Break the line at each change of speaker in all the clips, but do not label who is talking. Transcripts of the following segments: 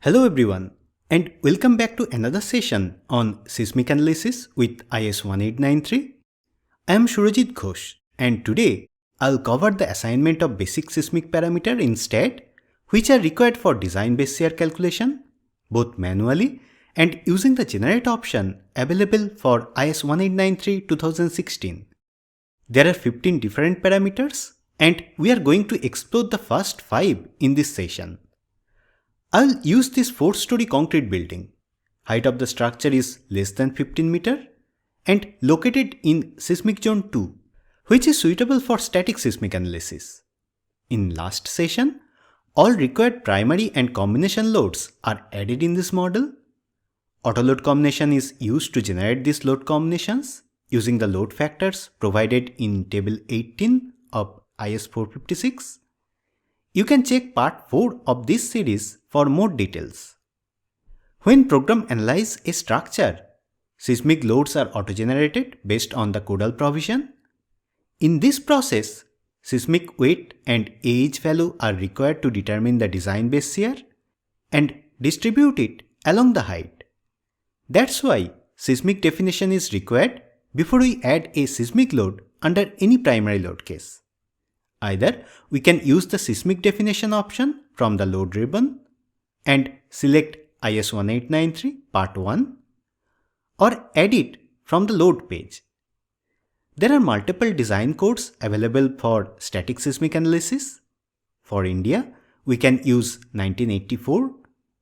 Hello everyone, and welcome back to another session on seismic analysis with IS1893. I am Surajit Ghosh, and today I'll cover the assignment of basic seismic parameter in STAAD, which are required for design-based shear calculation, both manually and using the generate option available for IS1893 2016. There are 15 different parameters, and we are going to explore the first 5 in this session. I'll use this 4-story concrete building. Height of the structure is less than 15 meter and located in seismic zone 2, which is suitable for static seismic analysis. In last session, all required primary and combination loads are added in this model. Autoload combination is used to generate these load combinations using the load factors provided in table 18 of IS456. You can check part 4 of this series for more details. When program analyze a structure, seismic loads are auto-generated based on the codal provision. In this process, seismic weight and AH value are required to determine the design-based shear and distribute it along the height. That's why seismic definition is required before we add a seismic load under any primary load case. Either we can use the seismic definition option from the load ribbon and select IS1893 part 1 or add it from the load page. There are multiple design codes available for static seismic analysis. For India, we can use 1984,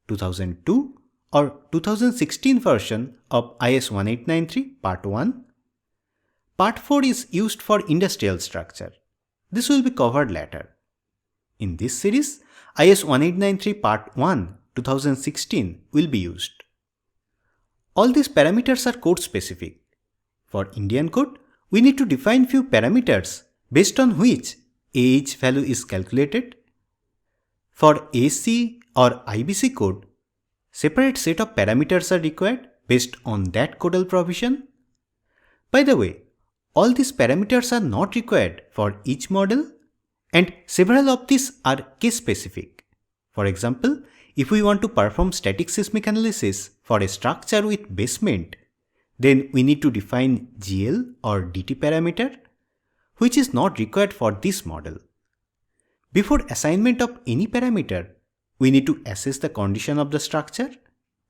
2002 or 2016 version of IS1893 part 1. Part 4 is used for industrial structure. This will be covered later. In this series, IS1893 Part 1 2016 will be used. All these parameters are code specific. For Indian code, we need to define few parameters based on which AH value is calculated. For AC or IBC code, separate set of parameters are required based on that codal provision. By the way, all these parameters are not required for each model, and several of these are case specific. For example, if we want to perform static seismic analysis for a structure with basement, then we need to define GL or DT parameter, which is not required for this model. Before assignment of any parameter, we need to assess the condition of the structure,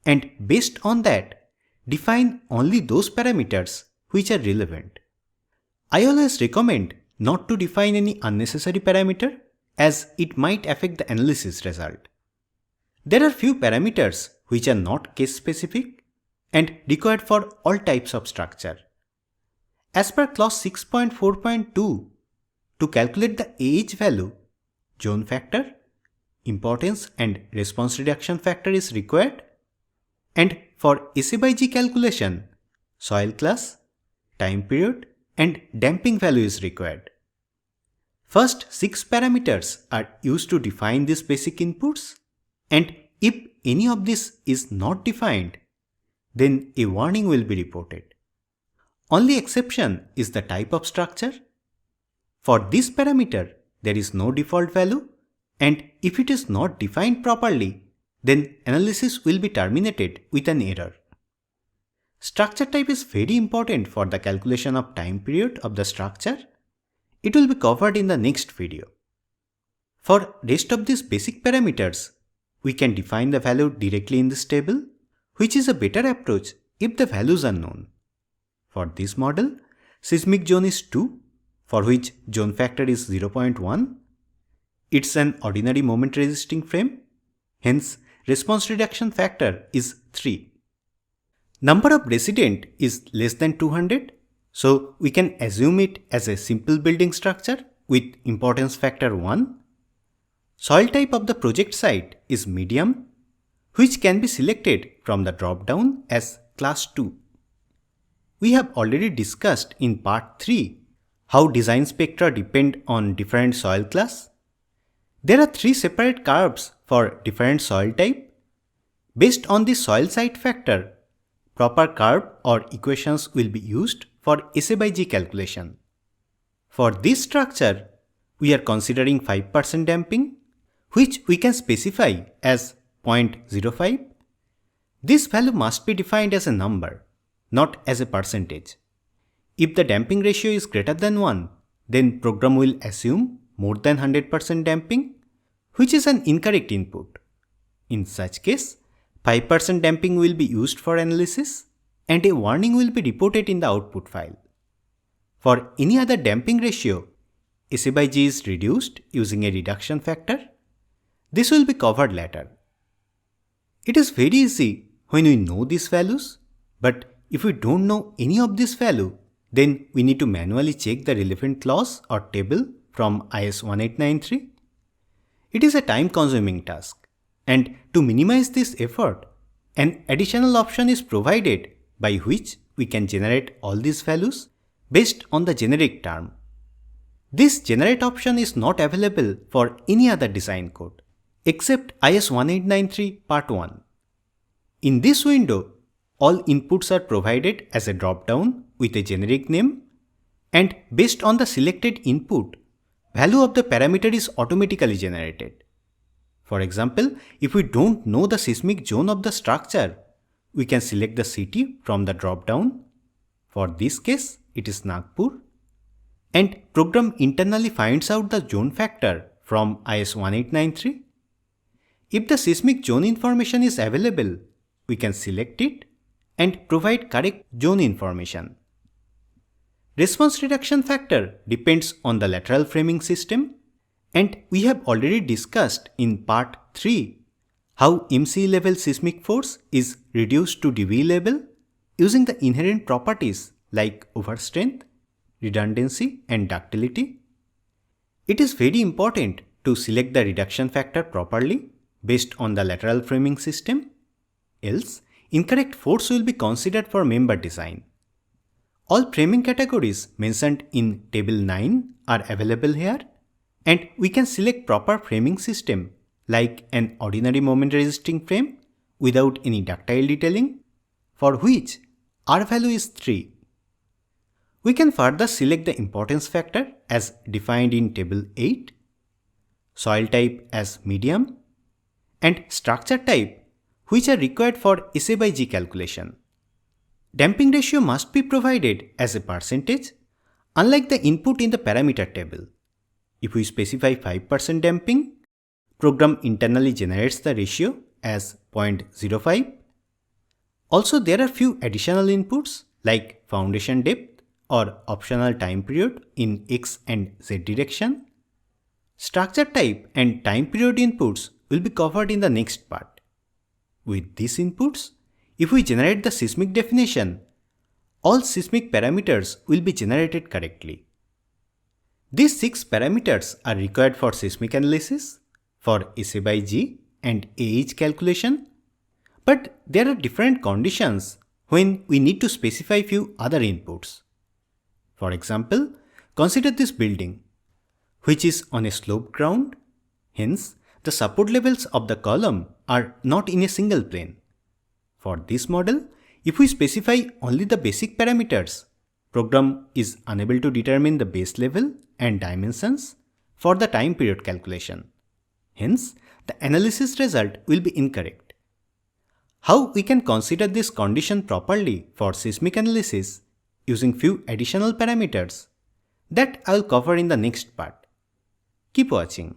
and based on that, define only those parameters which are relevant. I always recommend not to define any unnecessary parameter as it might affect the analysis result. There are few parameters which are not case specific and required for all types of structure. As per clause 6.4.2, to calculate the AH value, zone factor, importance and response reduction factor is required, and for SA/G calculation, soil class, time period and damping value is required. First 6 parameters are used to define these basic inputs, and if any of this is not defined, then a warning will be reported. Only exception is the type of structure. For this parameter, there is no default value, and if it is not defined properly, then analysis will be terminated with an error. Structure type is very important for the calculation of time period of the structure. It will be covered in the next video. For rest of these basic parameters, we can define the value directly in this table, which is a better approach if the values are known. For this model, seismic zone is 2, for which zone factor is 0.1. It's an ordinary moment resisting frame, hence response reduction factor is 3. Number of resident is less than 200, so we can assume it as a simple building structure with importance factor 1. Soil type of the project site is medium, which can be selected from the drop-down as class 2. We have already discussed in part 3 how design spectra depend on different soil class. There are 3 separate curves for different soil type. Based on the soil site factor, proper curve or equations will be used for SA/G calculation. For this structure, we are considering 5% damping, which we can specify as 0.05, this value must be defined as a number, not as a percentage. If the damping ratio is greater than 1, then program will assume more than 100% damping, which is an incorrect input. In such case, 5% damping will be used for analysis and a warning will be reported in the output file. For any other damping ratio, SA/G is reduced using a reduction factor. This will be covered later. It is very easy when we know these values, but if we don't know any of this value, then we need to manually check the relevant clause or table from IS1893. It is a time-consuming task, and to minimize this effort, an additional option is provided by which we can generate all these values based on the generic term. This generate option is not available for any other design code except IS1893 Part 1. In this window, all inputs are provided as a drop-down with a generic name, and based on the selected input, value of the parameter is automatically generated. For example, if we don't know the seismic zone of the structure, we can select the city from the drop-down. For this case, it is Nagpur. And program internally finds out the zone factor from IS1893. If the seismic zone information is available, we can select it and provide correct zone information. Response reduction factor depends on the lateral framing system, and we have already discussed in part 3 how MCE level seismic force is reduced to dB level using the inherent properties like overstrength, redundancy and ductility. It is very important to select the reduction factor properly based on the lateral framing system, else incorrect force will be considered for member design. All framing categories mentioned in table 9 are available here, and we can select proper framing system like an ordinary moment resisting frame without any ductile detailing, for which R value is 3. We can further select the importance factor as defined in table 8, soil type as medium, and structure type which are required for SA/G calculation. Damping ratio must be provided as a percentage, unlike the input in the parameter table. If we specify 5% damping, program internally generates the ratio as 0.05. Also, there are few additional inputs like foundation depth or optional time period in X and Z direction. Structure type and time period inputs will be covered in the next part. With these inputs, if we generate the seismic definition, all seismic parameters will be generated correctly. These 6 parameters are required for seismic analysis, for SA/G and AH calculation, but there are different conditions when we need to specify few other inputs. For example, consider this building, which is on a sloped ground, hence the support levels of the column are not in a single plane. For this model, if we specify only the basic parameters, program is unable to determine the base level and dimensions for the time period calculation. Hence, the analysis result will be incorrect. How we can consider this condition properly for seismic analysis using few additional parameters, that I will cover in the next part. Keep watching.